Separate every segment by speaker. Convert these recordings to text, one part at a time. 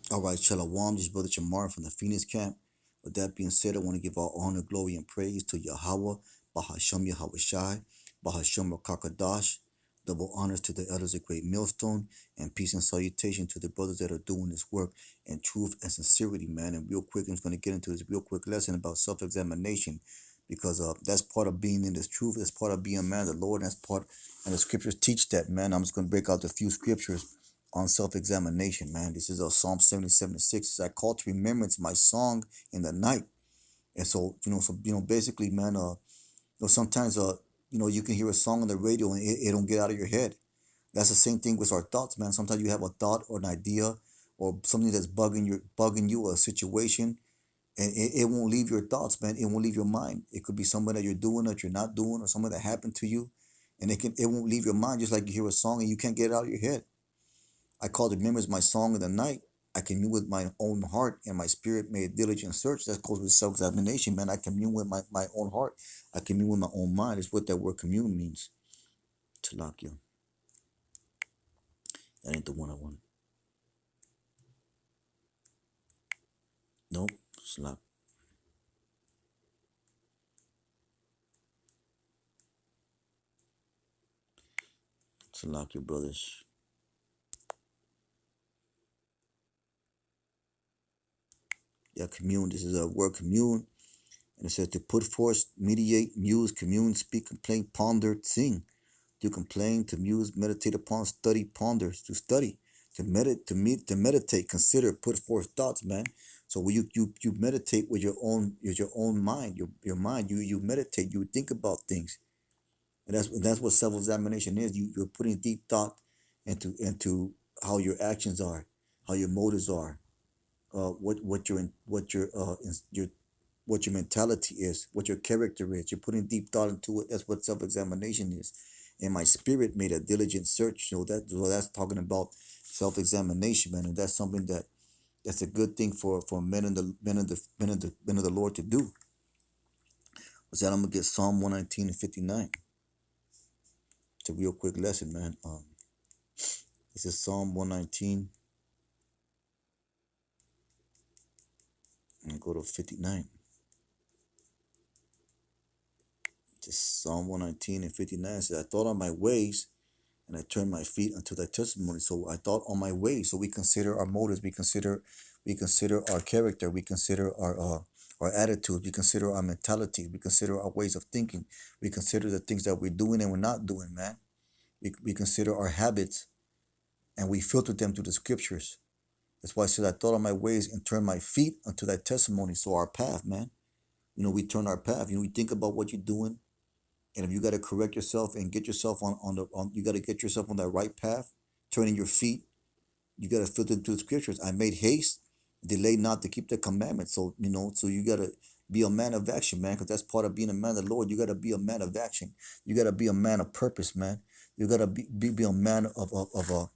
Speaker 1: All right, Shalom, this is Brother Chamar from the Phoenix camp. With that being said, I want to give all honor, glory, and praise to Yahawah, BAHASHAM, YAHAWASHI, BAHASHAM, QUADASH. Double honors to the elders of Great Millstone, and peace and salutation to the brothers that are doing this work in truth and sincerity, man. And real quick, I'm just going to get into this real quick lesson about self-examination, because that's part of being in this truth. That's part of being a man of the Lord. And that's part, and the scriptures teach that, man. I'm just going to break out a few scriptures on self-examination, man. This is a Psalm 77:6. It's I call to remembrance my song in the night. And so, basically, man, sometimes, you can hear a song on the radio and it don't get out of your head. That's the same thing with our thoughts, man. Sometimes you have a thought or an idea or something that's bugging you, a situation, and it won't leave your thoughts, man. It won't leave your mind. It could be something that you're doing that you're not doing, or something that happened to you, and it won't leave your mind. Just like you hear a song and you can't get it out of your head. I call the members my song in the night. I commune with my own heart, and my spirit made a diligent search. That goes with self-examination, man. I commune with my own heart. I commune with my own mind. Is what that word commune means. Talakia. That ain't the one I want. Nope. Slap. Talakia, brothers. Yeah, commune. This is a word commune. And it says to put forth, mediate, muse, commune, speak, complain, ponder, sing. To complain, to muse, meditate upon, study, ponder, to study, to meditate, consider, put forth thoughts, man. So when you meditate with your own mind, your mind, you meditate, you think about things, and that's what self examination is. You're putting deep thought into how your actions are, how your motives are, your what your mentality is, what your character is. You're putting deep thought into it. That's what self-examination is. And my spirit made a diligent search. That's talking about self-examination, man. And that's something that's a good thing for men of the Lord to do. Was that I'm gonna get Psalm 119 and 59. It's a real quick lesson, man. This is Psalm 119 and go to 59. This Psalm 119 and 59 says, I thought on my ways and I turned my feet unto thy testimony. So I thought on my ways. So we consider our motives, we consider our character, we consider our attitude, we consider our mentality, we consider our ways of thinking, we consider the things that we're doing and we're not doing, man. We consider our habits and we filter them through the scriptures. That's why I said I thought on my ways and turned my feet unto thy testimony. So our path, man. We turn our path. We think about what you're doing. And if you got to correct yourself and get yourself you got to get yourself on that right path, turning your feet, you got to filter through the scriptures. I made haste, delay not to keep the commandments. So, so you got to be a man of action, man, because that's part of being a man of the Lord. You got to be a man of action. You got to be a man of purpose, man. You got to be a man of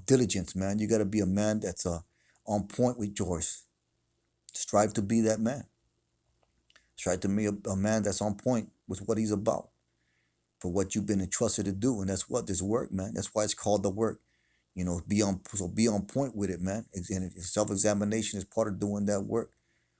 Speaker 1: diligence, man. You got to be a man that's on point with yours. Strive to be that man. Strive to be a man that's on point with what he's about, for what you've been entrusted to do. And that's what this work, man. That's why it's called the work. Be on point with it, man. And self-examination is part of doing that work.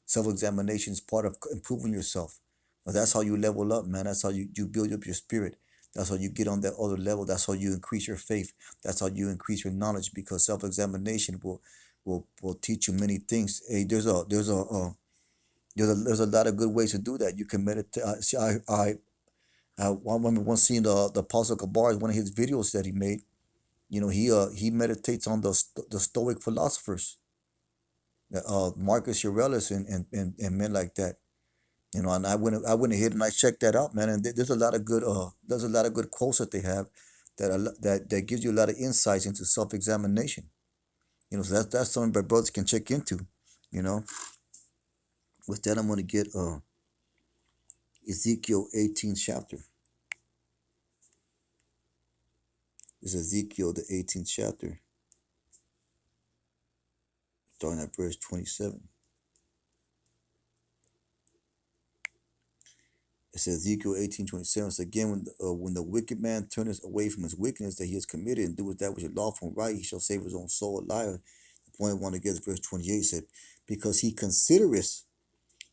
Speaker 1: Self-examination is part of improving yourself. But that's how you level up, man. That's how you build up your spirit. That's how you get on that other level. That's how you increase your faith. That's how you increase your knowledge, because self-examination will teach you many things. Hey, there's a lot of good ways to do that. You can meditate. I remember once seeing the Apostle Kabar, one of his videos that he made. He meditates on the Stoic philosophers, Marcus Aurelius and men like that. And I went ahead and I checked that out, man. And there's a lot of good quotes that they have that gives you a lot of insights into self-examination. So that's something that brothers can check into. You know, with that I'm gonna get Ezekiel 18th chapter. This is Ezekiel the 18th chapter, starting at verse 27. It says Ezekiel 18:27. So again, when the wicked man turneth away from his wickedness that he has committed and doeth that which is lawful and right, he shall save his own soul alive. point I want to get is verse 28 said, because he considereth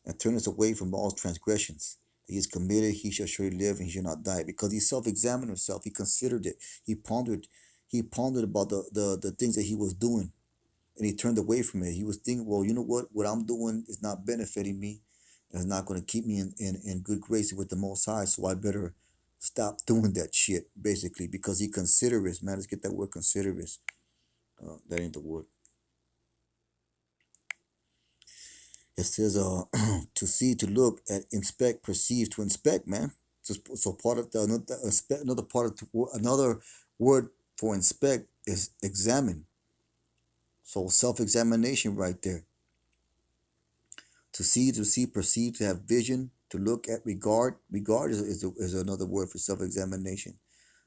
Speaker 1: and turneth away from all transgressions that he is committed, he shall surely live and he shall not die. Because he self-examined himself, he considered it, he pondered about the things that he was doing, and he turned away from it. He was thinking, well, you know what I'm doing is not benefiting me, and it's not going to keep me in good grace with the Most High, so I better stop doing that shit, basically, because he considereth, man, let's get that word considereth. That ain't the word. It says to see, to look, at, inspect, perceive, to inspect, man. So part of the another part of another word for inspect is examine. So self-examination right there. To see, perceive, to have vision, to look at, regard. Regard is another word for self-examination.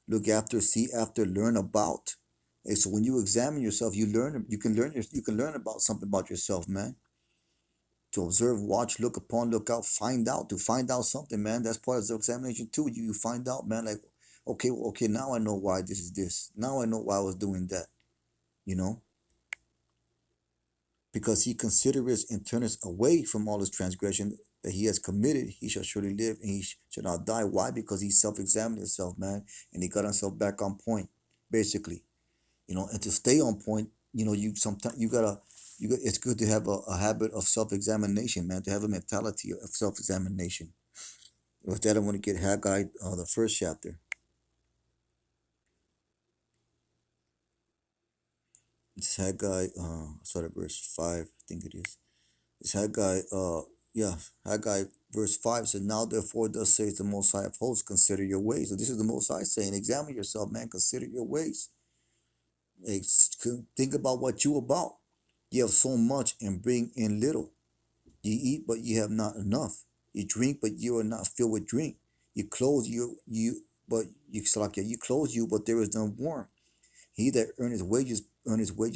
Speaker 1: Look after, see after, learn about. Hey, so when you examine yourself, you can learn about something about yourself, man. To observe, watch, look upon, look out, find out, to find out something, man. That's part of the examination too. You find out, man, like, okay, now I know why this is this. Now I know why I was doing that, you know? Because he considereth and turneth away from all his transgression that he has committed, he shall surely live and he shall not die. Why? Because he self-examined himself, man, and he got himself back on point, basically. And to stay on point, you sometimes it's good to have a habit of self-examination, man, to have a mentality of self-examination. With that, I want to get Haggai, the first chapter. It's Haggai, start at verse 5, I think it is. It's Haggai, Haggai verse 5 says, now therefore thus says the Most High of hosts, consider your ways. So this is the Most High saying, examine yourself, man, consider your ways. Think about what you about. You have so much and bring in little. You eat, but you have not enough. You drink, but you are not filled with drink. You clothe you clothe you, but there is none warm. He that earn his wages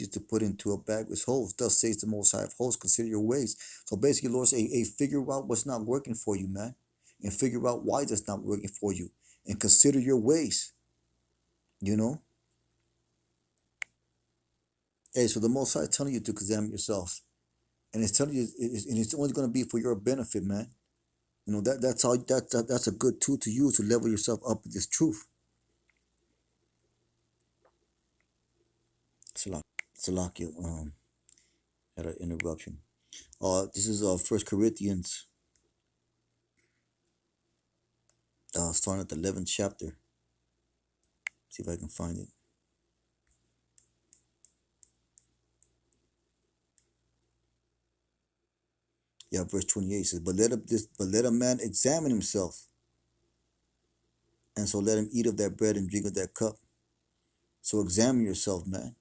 Speaker 1: to put into a bag with holes. Thus says the Most High of hosts, consider your ways. So basically, Lord say, hey, figure out what's not working for you, man, and figure out why that's not working for you, and consider your ways. You know. Hey, so the Most High is telling you to examine yourself, and it's telling you, and it's only going to be for your benefit, man. That's a good tool to use to level yourself up with this truth. Salakia, had an interruption. This is First Corinthians, starting at the 11th chapter. See if I can find it. Yeah, verse 28 says, but let a man examine himself, and so let him eat of that bread and drink of that cup. So examine yourself, man.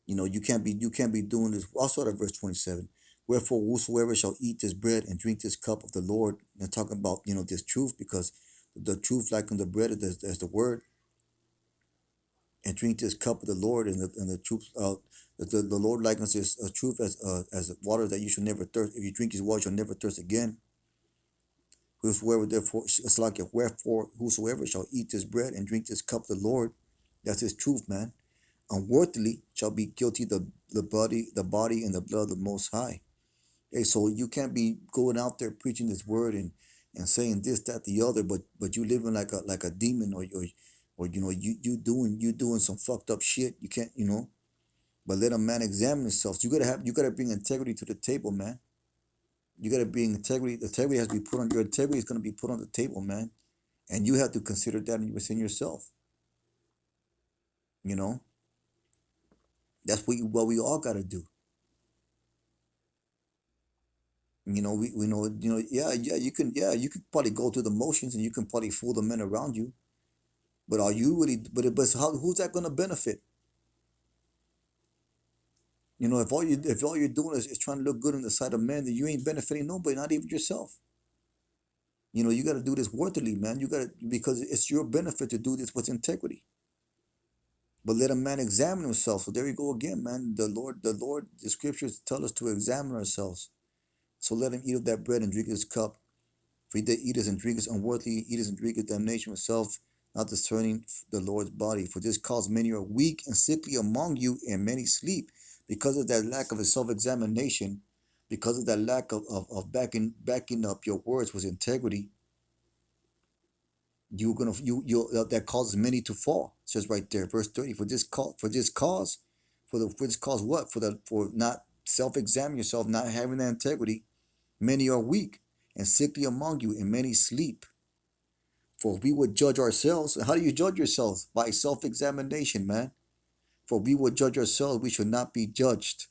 Speaker 1: You can't be doing this. I'll start at verse 27. Wherefore whosoever shall eat this bread and drink this cup of the Lord, and talking about this truth, because the truth like on the bread as the word, and drink this cup of the Lord, and the truth the Lord likens this truth as water that you shall never thirst. If you drink his water, you'll never thirst again. Wherefore whosoever shall eat this bread and drink this cup of the Lord, that's his truth, man, unworthily shall be guilty the body and the blood of the Most High. Hey, so you can't be going out there preaching this word and saying this, that, the other, but you living like a demon, or you doing some fucked up shit. You can't, but let a man examine himself. So you gotta bring integrity to the table, man. You gotta bring integrity. The integrity has to be put on. Your integrity is gonna be put on the table, man, and you have to consider that within yourself. You know, that's what we all gotta do. We know, yeah, you can probably go through the motions and you can probably fool the men around you, but are you really? Who's that gonna benefit? If all you're doing is trying to look good in the sight of men, then you ain't benefiting nobody, not even yourself. You got to do this worthily, man. You got to, because it's your benefit to do this with integrity. But let a man examine himself. So there you go again, man. The scriptures tell us to examine ourselves. So let him eat of that bread and drink his cup. For he that eateth and drinketh unworthily, eateth and drinketh damnation himself, not discerning the Lord's body. For this cause many are weak and sickly among you, and many sleep. because of that lack of a self-examination, because of that lack of backing up your words with integrity, you're gonna you that causes many to fall. It says right there, verse 30. For this cause what? For not self-examining yourself, not having that integrity, many are weak and sickly among you, and many sleep. For we would judge ourselves. How do you judge yourselves? By self-examination, man. For we would judge ourselves, we should not be judged.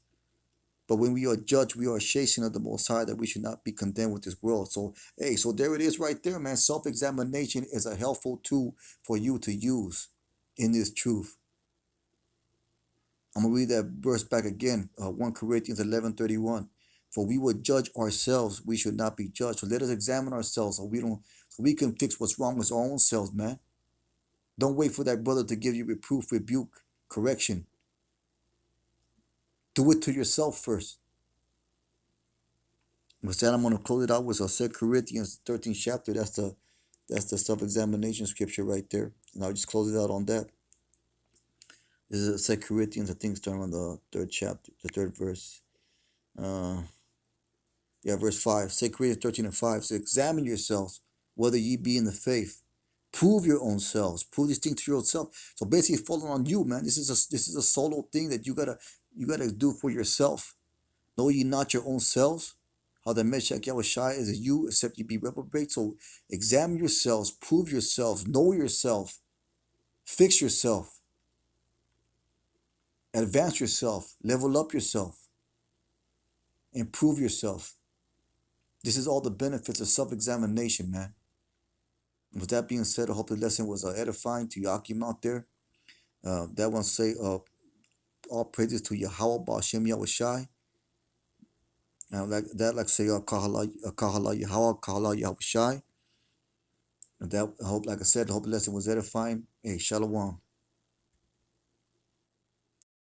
Speaker 1: But when we are judged, we are chastened of the Most High, that we should not be condemned with this world. So, hey, so there it is right there, man. Self-examination is a helpful tool for you to use in this truth. I'm going to read that verse back again, 1 Corinthians 11:31. For we would judge ourselves, we should not be judged. So let us examine ourselves so we can fix what's wrong with our own selves, man. Don't wait for that brother to give you reproof, rebuke, correction. Do it to yourself first. With that, I'm going to close it out with 2 Corinthians 13th chapter. That's the self-examination scripture right there. And I'll just close it out on that. This is 2 Corinthians, I think, starting on the third chapter, the third verse. Verse 5. 2 Corinthians 13:5 says, examine yourselves, whether ye be in the faith. Prove your own selves. Prove this thing to yourself. So basically, it's falling on you, man. This is a solo thing that you gotta do for yourself. Know ye not your own selves? How the Meshach Yahawashi is you, except ye be reprobate. So examine yourselves, prove yourselves, know yourself, fix yourself, advance yourself, level up yourself, improve yourself. This is all the benefits of self-examination, man. With that being said, I hope the lesson was edifying to Yakim out there. That one say, all praises to Yahawah, BAHASHAM, Yahawashi. Like say, Kahala Yahawah, Kahala Yahawashi. And that, I hope, like I said, I hope the lesson was edifying. Hey, Shalom.